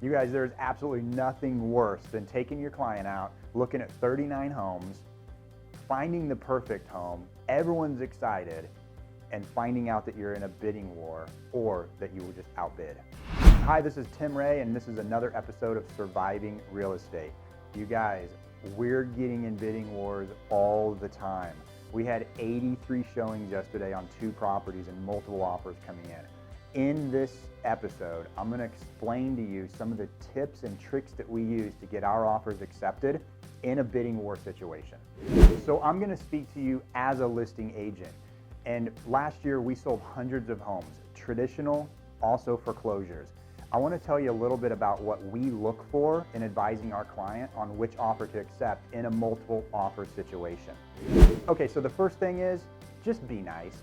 You guys, there's absolutely nothing worse than taking your client out, looking at 39 homes, finding the perfect home, everyone's excited, and finding out that you're in a bidding war or that you were just outbid. Hi, this is Tim Ray, and this is another episode of Surviving Real Estate. You guys, we're getting in bidding wars all the time. We had 83 showings yesterday on 2 properties and multiple offers coming in. In this episode, I'm going to explain to you some of the tips and tricks that we use to get our offers accepted in a bidding war situation. So I'm going to speak to you as a listing agent. And last year we sold hundreds of homes, traditional, also foreclosures. I want to tell you a little bit about what we look for in advising our client on which offer to accept in a multiple offer situation. Okay, so the first thing is just be nice.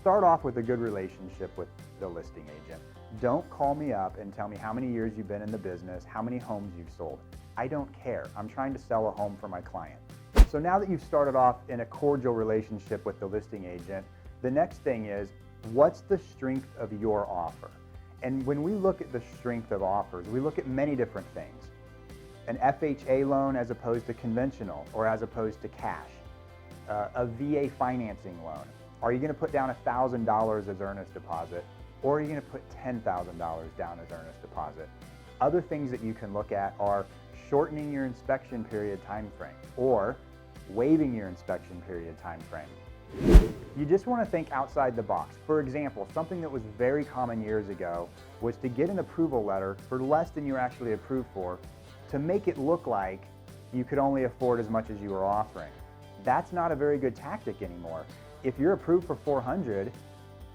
Start off with a good relationship with the listing agent. Don't call me up and tell me how many years you've been in the business, how many homes you've sold. I don't care. I'm trying to sell a home for my client. So now that you've started off in a cordial relationship with the listing agent, the next thing is, what's the strength of your offer? And when we look at the strength of offers, we look at many different things. An FHA loan as opposed to conventional or as opposed to cash. A VA financing loan. Are you going to put down $1,000 as earnest deposit, or are you going to put $10,000 down as earnest deposit? Other things that you can look at are shortening your inspection period time frame or waiving your inspection period time frame. You just want to think outside the box. For example, something that was very common years ago was to get an approval letter for less than you're actually approved for to make it look like you could only afford as much as you were offering. That's not a very good tactic anymore. If you're approved for 400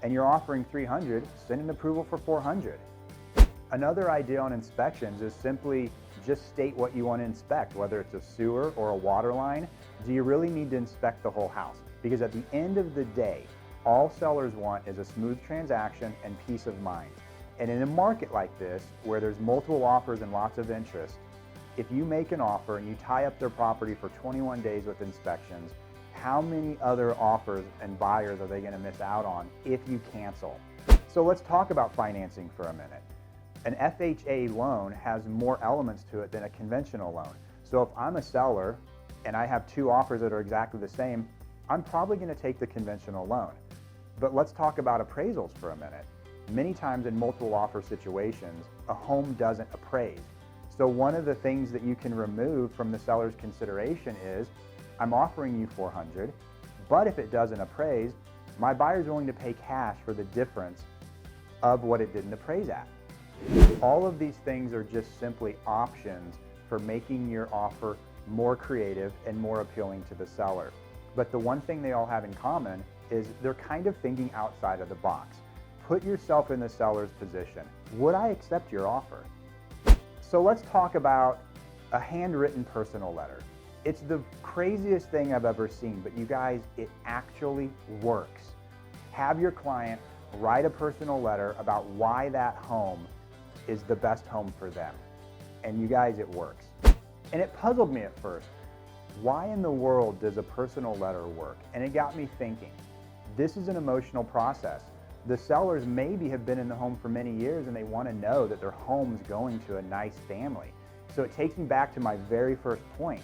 and you're offering 300, send an approval for 400. Another idea on inspections is simply just state what you want to inspect, whether it's a sewer or a water line. Do you really need to inspect the whole house? Because at the end of the day, all sellers want is a smooth transaction and peace of mind. And in a market like this, where there's multiple offers and lots of interest, if you make an offer and you tie up their property for 21 days with inspections, how many other offers and buyers are they going to miss out on if you cancel? So let's talk about financing for a minute. An FHA loan has more elements to it than a conventional loan. So if I'm a seller and I have 2 offers that are exactly the same, I'm probably going to take the conventional loan. But let's talk about appraisals for a minute. Many times in multiple offer situations, a home doesn't appraise. So one of the things that you can remove from the seller's consideration is, I'm offering you 400, but if it doesn't appraise, my buyer's willing to pay cash for the difference of what it didn't appraise at. All of these things are just simply options for making your offer more creative and more appealing to the seller. But the one thing they all have in common is they're kind of thinking outside of the box. Put yourself in the seller's position. Would I accept your offer? So let's talk about a handwritten personal letter. It's the craziest thing I've ever seen, but you guys, it actually works. Have your client write a personal letter about why that home is the best home for them. And you guys, it works. And it puzzled me at first. Why in the world does a personal letter work? And it got me thinking. This is an emotional process. The sellers maybe have been in the home for many years and they want to know that their home's going to a nice family. So it takes me back to my very first point.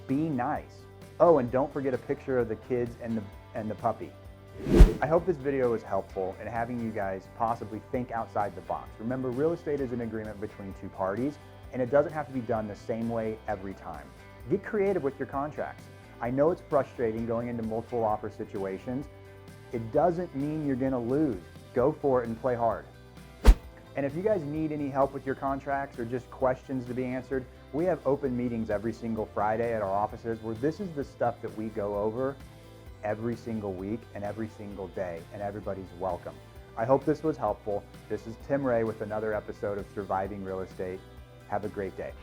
Be nice. Oh, and don't forget a picture of the kids and the puppy. I hope this video was helpful in having you guys possibly think outside the box. Remember, real estate is an agreement between 2 parties, and it doesn't have to be done the same way every time. Get creative with your contracts. I know it's frustrating going into multiple offer situations. It doesn't mean you're gonna lose. Go for it and play hard. And if you guys need any help with your contracts or just questions to be answered, we have open meetings every single Friday at our offices where this is the stuff that we go over every single week and every single day, and everybody's welcome. I hope this was helpful. This is Tim Ray with another episode of Surviving Real Estate. Have a great day.